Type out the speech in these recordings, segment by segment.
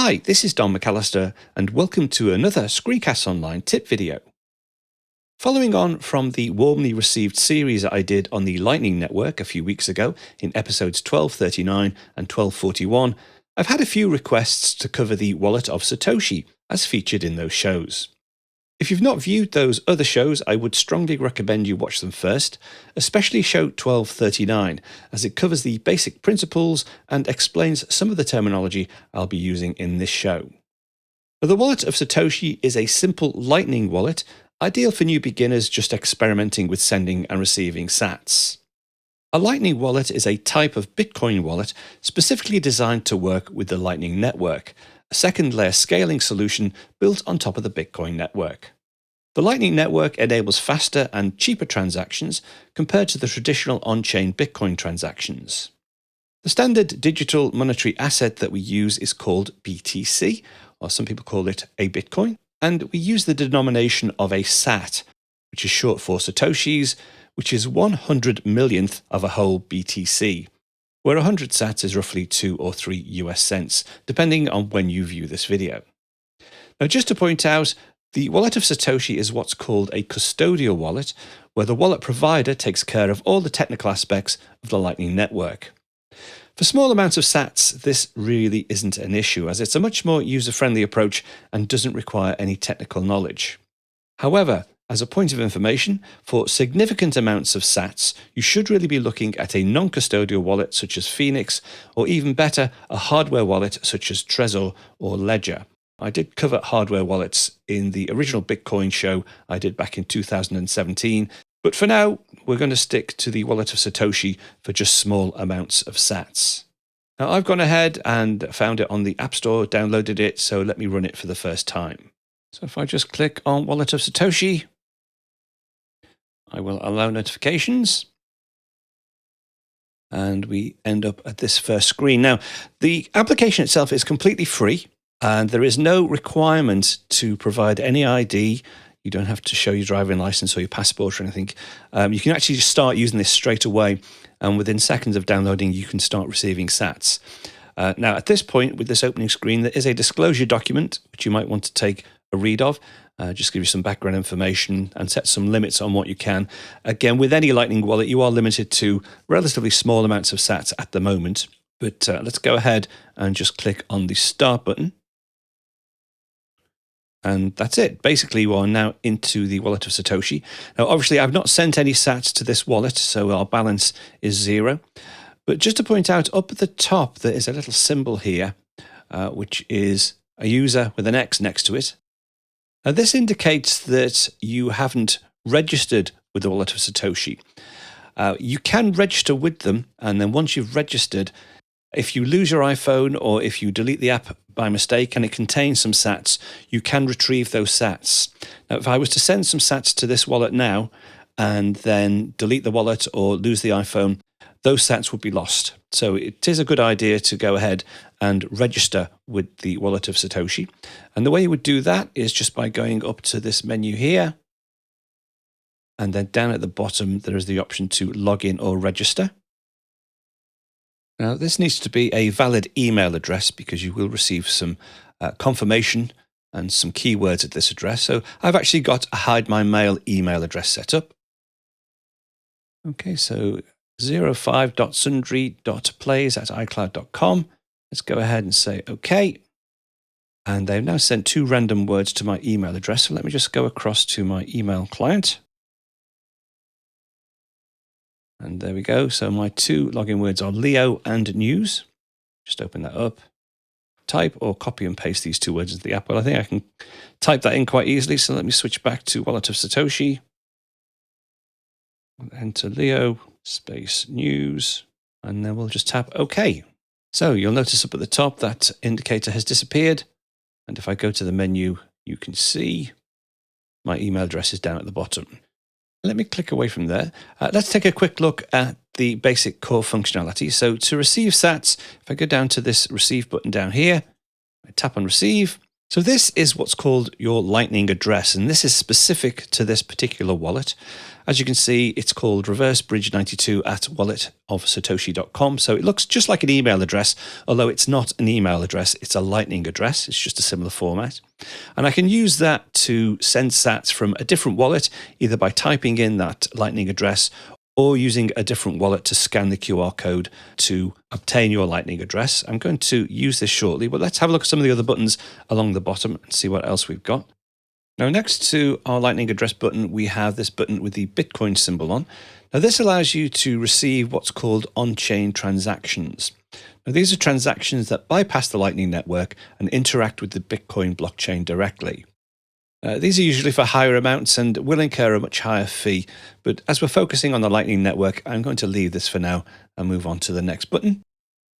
Hi, this is Don McAllister, and welcome to another Screencast Online tip video. Following on from the warmly received series I did on the Lightning Network a few weeks ago in episodes 1239 and 1241, I've had a few requests to cover the Wallet of Satoshi, as featured in those shows. If you've not viewed those other shows, I would strongly recommend you watch them first, especially show 1239, as it covers the basic principles and explains some of the terminology I'll be using in this show. The Wallet of Satoshi is a simple Lightning wallet, ideal for new beginners just experimenting with sending and receiving sats. A Lightning wallet is a type of Bitcoin wallet specifically designed to work with the Lightning Network, a second-layer scaling solution built on top of the Bitcoin network. The Lightning Network enables faster and cheaper transactions compared to the traditional on-chain Bitcoin transactions. The standard digital monetary asset that we use is called BTC, or some people call it a Bitcoin, and we use the denomination of a sat, which is short for Satoshis, which is 100 millionth of a whole BTC, where 100 sats is roughly 2 or 3 US cents, depending on when you view this video. Now, just to point out, the Wallet of Satoshi is what's called a custodial wallet, where the wallet provider takes care of all the technical aspects of the Lightning Network. For small amounts of sats, this really isn't an issue, as it's a much more user-friendly approach and doesn't require any technical knowledge. However, as a point of information, for significant amounts of sats, you should really be looking at a non-custodial wallet such as Phoenix, or even better, a hardware wallet such as Trezor or Ledger. I did cover hardware wallets in the original Bitcoin show I did back in 2017, but for now, we're going to stick to the Wallet of Satoshi for just small amounts of sats. Now, I've gone ahead and found it on the App Store, downloaded it, so let me run it for the first time. So if I just click on Wallet of Satoshi, I will allow notifications, and we end up at this first screen. Now, the application itself is completely free, and there is no requirement to provide any ID. You don't have to show your driving license or your passport or anything. You can actually just start using this straight away, and within seconds of downloading, you can start receiving sats. Now, at this point, with this opening screen, there is a disclosure document, which you might want to take a read of. Just give you some background information and set some limits on what you can. Again, with any Lightning wallet, you are limited to relatively small amounts of sats at the moment. But let's go ahead and just click on the Start button. And that's it. Basically, we are now into the Wallet of Satoshi. Now, obviously, I've not sent any sats to this wallet, so our balance is 0. But just to point out, up at the top, there is a little symbol here, which is a user with an X next to it. Now, this indicates that you haven't registered with the Wallet of Satoshi. You can register with them, and then once you've registered, if you lose your iPhone or if you delete the app by mistake and it contains some sats, you can retrieve those sats. Now, if I was to send some sats to this wallet now and then delete the wallet or lose the iPhone, those sats would be lost. So it is a good idea to go ahead and register with the Wallet of Satoshi. And the way you would do that is just by going up to this menu here. And then down at the bottom, there is the option to log in or register. Now, this needs to be a valid email address because you will receive some confirmation and some keywords at this address. So I've actually got a hide my mail email address set up. Okay, so 05.sundry.plays@icloud.com. Let's go ahead and say OK. And they've now sent 2 random words to my email address. So let me just go across to my email client. And there we go. So my 2 login words are Leo and news. Just open that up. Type or copy and paste these 2 words into the app. Well, I think I can type that in quite easily. So let me switch back to Wallet of Satoshi. Enter Leo space news. And then we'll just tap OK. So you'll notice up at the top that indicator has disappeared. And if I go to the menu, you can see my email address is down at the bottom. Let me click away from there. Let's take a quick look at the basic core functionality. So to receive sats, if I go down to this receive button down here, I tap on receive, So this is what's called your Lightning address, and this is specific to this particular wallet. As you can see, it's called reversebridge92 at walletofsatoshi.com. So it looks just like an email address, although it's not an email address, it's a Lightning address. It's just a similar format. And I can use that to send sats from a different wallet, either by typing in that Lightning address or using a different wallet to scan the QR code to obtain your Lightning address. I'm going to use this shortly, but let's have a look at some of the other buttons along the bottom and see what else we've got. Now, next to our Lightning address button, we have this button with the Bitcoin symbol on. Now, this allows you to receive what's called on-chain transactions. Now, these are transactions that bypass the Lightning network and interact with the Bitcoin blockchain directly. These are usually for higher amounts and will incur a much higher fee, but as we're focusing on the Lightning network, I'm going to leave this for now and move on to the next button.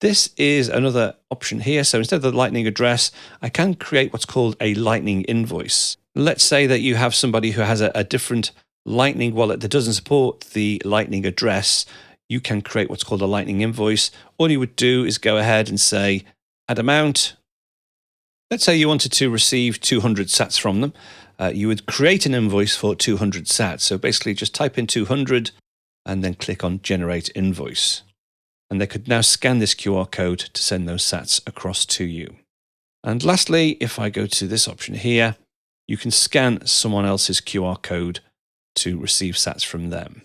This is another option here. So instead of the Lightning address, I can create what's called a Lightning invoice. Let's say that you have somebody who has a different Lightning wallet that doesn't support the Lightning address. You can create what's called a Lightning invoice. All you would do is go ahead and say, add amount. Let's say you wanted to receive 200 sats from them. You would create an invoice for 200 sats. So basically just type in 200 and then click on generate invoice. And they could now scan this QR code to send those sats across to you. And lastly, if I go to this option here, you can scan someone else's QR code to receive sats from them.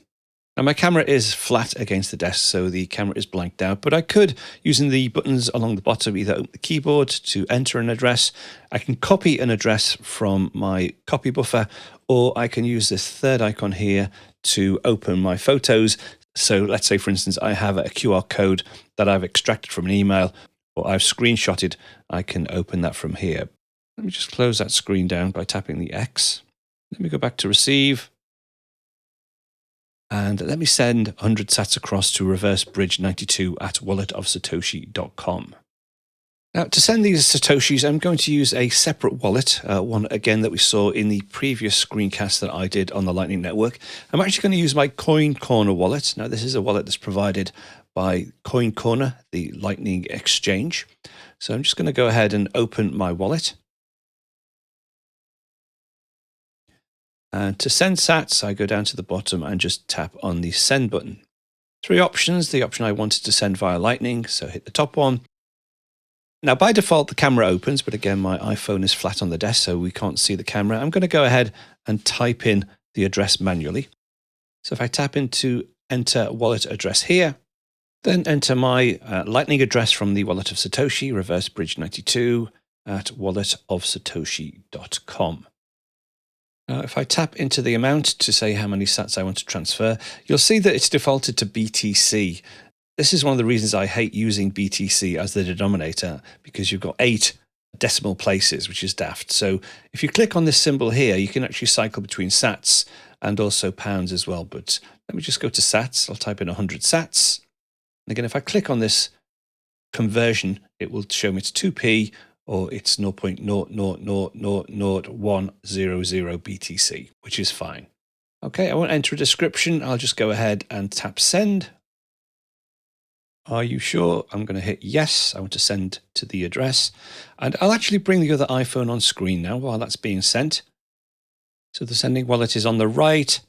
Now my camera is flat against the desk, so the camera is blanked out, but I could, using the buttons along the bottom, either open the keyboard to enter an address, I can copy an address from my copy buffer, or I can use this third icon here to open my photos. So let's say, for instance, I have a QR code that I've extracted from an email or I've screenshotted. I can open that from here. Let me just close that screen down by tapping the X. Let me go back to receive. And let me send 100 sats across to reversebridge92 at walletofsatoshi.com. Now, to send these Satoshis, I'm going to use a separate wallet, one again that we saw in the previous screencast that I did on the Lightning Network. I'm actually going to use my Coin Corner wallet. Now, this is a wallet that's provided by Coin Corner, the Lightning exchange. So I'm just going to go ahead and open my wallet. And to send sats, I go down to the bottom and just tap on the send button. Three options. The option I wanted to send via Lightning, so hit the top one. Now, by default, the camera opens, but again, my iPhone is flat on the desk, so we can't see the camera. I'm going to go ahead and type in the address manually. So if I tap into enter wallet address here, then enter my Lightning address from the Wallet of Satoshi, reversebridge92 at walletofsatoshi.com. Now, if I tap into the amount to say how many sats I want to transfer, you'll see that it's defaulted to BTC. This is one of the reasons I hate using BTC as the denominator, because you've got 8 decimal places, which is daft. So if you click on this symbol here, you can actually cycle between sats and also pounds as well. But let me just go to sats. I'll type in 100 sats. And again, if I click on this conversion, it will show me it's 2p or it's 0.0000100 BTC, which is fine. Okay, I won't enter a description. I'll just go ahead and tap send. Are you sure? I'm going to hit yes. I want to send to the address. And I'll actually bring the other iPhone on screen now while that's being sent. So the sending wallet is on the right.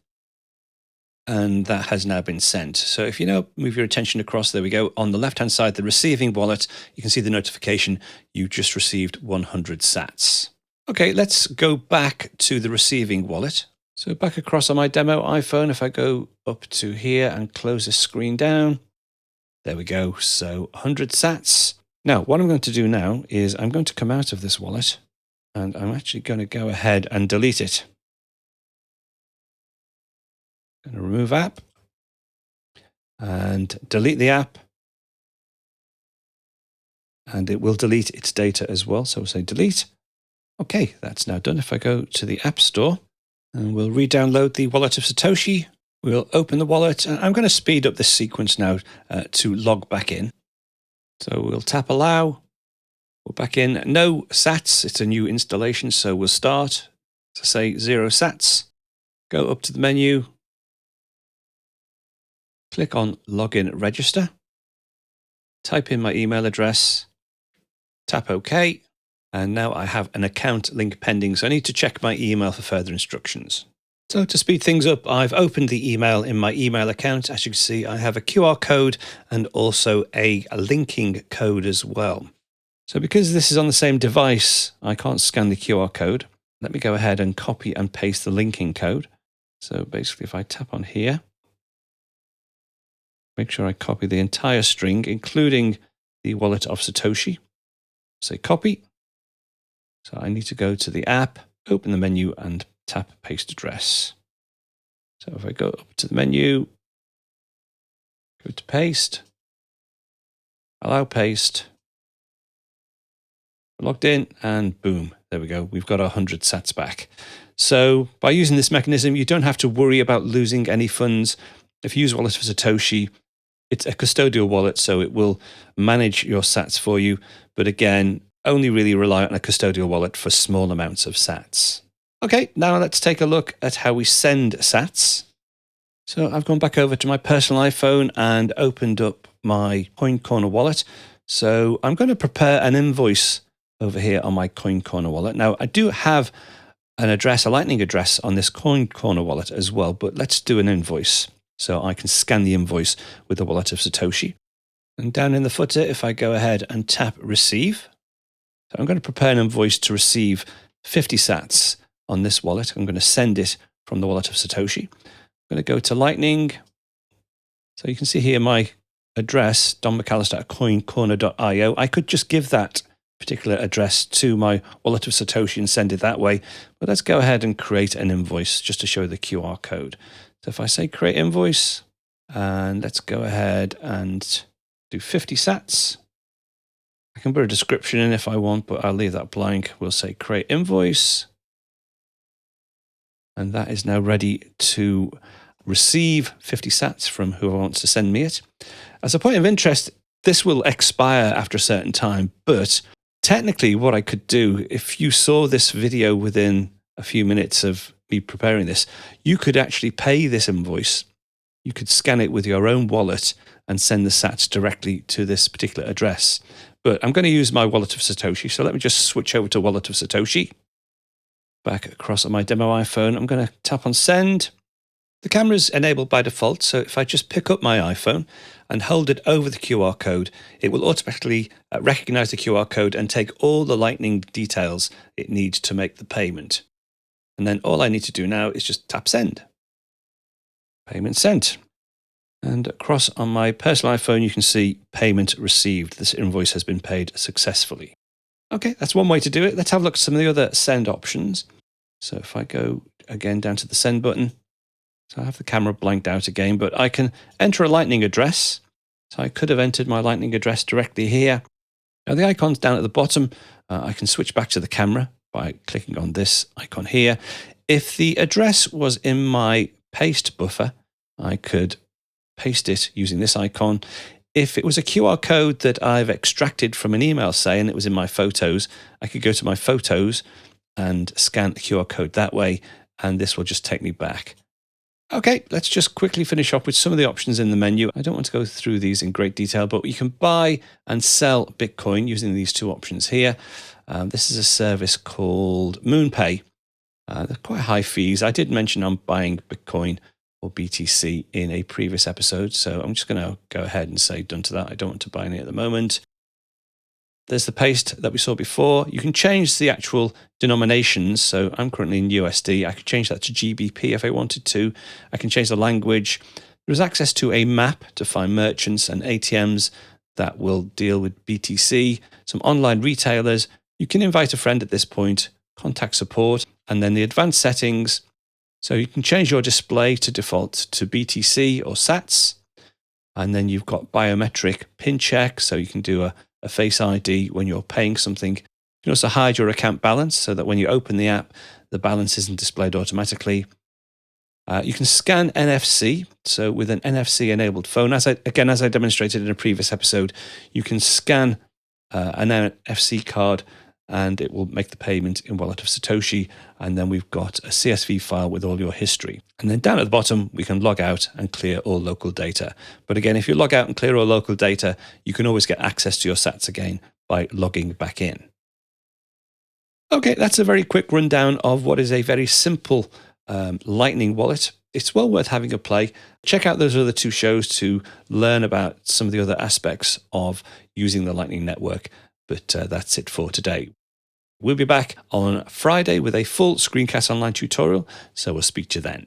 And that has now been sent. So if you now move your attention across, there we go. On the left-hand side, the receiving wallet, you can see the notification. You just received 100 sats. Okay, let's go back to the receiving wallet. So back across on my demo iPhone, if I go up to here and close this screen down, there we go. So 100 sats. Now, what I'm going to do now is I'm going to come out of this wallet and I'm actually going to go ahead and delete it. I'm going to remove app and delete the app. And it will delete its data as well. So we'll say delete. Okay, that's now done. If I go to the App Store and we'll re-download the Wallet of Satoshi, we'll open the wallet. And I'm going to speed up this sequence now to log back in. So we'll tap allow. We're back in. No sats. It's a new installation. So we'll start. So say 0 sats. Go up to the menu. Click on Login Register. Type in my email address. Tap OK. And now I have an account link pending, so I need to check my email for further instructions. So to speed things up, I've opened the email in my email account. As you can see, I have a QR code and also a linking code as well. So because this is on the same device, I can't scan the QR code. Let me go ahead and copy and paste the linking code. So basically, if I tap on here, make sure I copy the entire string, including the Wallet of Satoshi. Say copy. So I need to go to the app, open the menu, and tap paste address. So if I go up to the menu, go to paste, allow paste, logged in, and boom, there we go. We've got our 100 sats back. So by using this mechanism, you don't have to worry about losing any funds. If you use Wallet of Satoshi, it's a custodial wallet, so it will manage your sats for you. But again, only really rely on a custodial wallet for small amounts of sats. Okay, now let's take a look at how we send sats. So I've gone back over to my personal iPhone and opened up my Coin Corner wallet. So I'm going to prepare an invoice over here on my Coin Corner wallet. Now, I do have an address, a Lightning address on this Coin Corner wallet as well, but let's do an invoice. So I can scan the invoice with the Wallet of Satoshi. And down in the footer, if I go ahead and tap Receive, so I'm going to prepare an invoice to receive 50 sats on this wallet. I'm going to send it from the Wallet of Satoshi. I'm going to go to Lightning. So you can see here my address, donmcallister@coincorner.io. I could just give that particular address to my Wallet of Satoshi and send it that way. But let's go ahead and create an invoice just to show the QR code. So if I say create invoice, and let's go ahead and do 50 sats. I can put a description in if I want, but I'll leave that blank. We'll say create invoice. And that is now ready to receive 50 sats from whoever wants to send me it. As a point of interest, this will expire after a certain time, but technically what I could do, if you saw this video within a few minutes of me preparing this, you could actually pay this invoice. You could scan it with your own wallet and send the sats directly to this particular address. But I'm going to use my Wallet of Satoshi, so let me just switch over to Wallet of Satoshi. Back across on my demo iPhone, I'm going to tap on send. The camera's enabled by default, so if I just pick up my iPhone and hold it over the QR code, it will automatically recognize the QR code and take all the Lightning details it needs to make the payment. And then all I need to do now is just tap send. Payment sent. And across on my personal iPhone, you can see payment received. This invoice has been paid successfully. Okay, that's one way to do it. Let's have a look at some of the other send options. So if I go again down to the send button, so I have the camera blanked out again, but I can enter a Lightning address. So I could have entered my Lightning address directly here. Now the icon's down at the bottom. I can switch back to the camera by clicking on this icon here. If the address was in my paste buffer, I could paste it using this icon. If it was a QR code that I've extracted from an email, say, and it was in my photos, I could go to my photos and scan the QR code that way, and this will just take me back. Okay, let's just quickly finish off with some of the options in the menu. I don't want to go through these in great detail, but you can buy and sell Bitcoin using these two options here. This is a service called MoonPay. They're quite high fees. I did mention I'm buying Bitcoin or BTC in a previous episode, so I'm just going to go ahead and say done to that. I don't want to buy any at the moment. There's the paste that we saw before. You can change the actual denominations. So I'm currently in USD. I could change that to GBP if I wanted to. I can change the language. There's access to a map to find merchants and ATMs that will deal with BTC, some online retailers. You can invite a friend at this point, contact support, and then the advanced settings. So you can change your display to default to BTC or Sats. And then you've got biometric pin check. So you can do a Face ID when you're paying something. You can also hide your account balance so that when you open the app, the balance isn't displayed automatically. You can scan NFC. So with an NFC enabled phone, as I demonstrated in a previous episode, you can scan an NFC card and it will make the payment in Wallet of Satoshi. And then we've got a CSV file with all your history. And then down at the bottom, we can log out and clear all local data. But again, if you log out and clear all local data, you can always get access to your sats again by logging back in. Okay, that's a very quick rundown of what is a very simple Lightning wallet. It's well worth having a play. Check out those other two shows to learn about some of the other aspects of using the Lightning Network. But that's it for today. We'll be back on Friday with a full Screencast Online tutorial, so we'll speak to you then.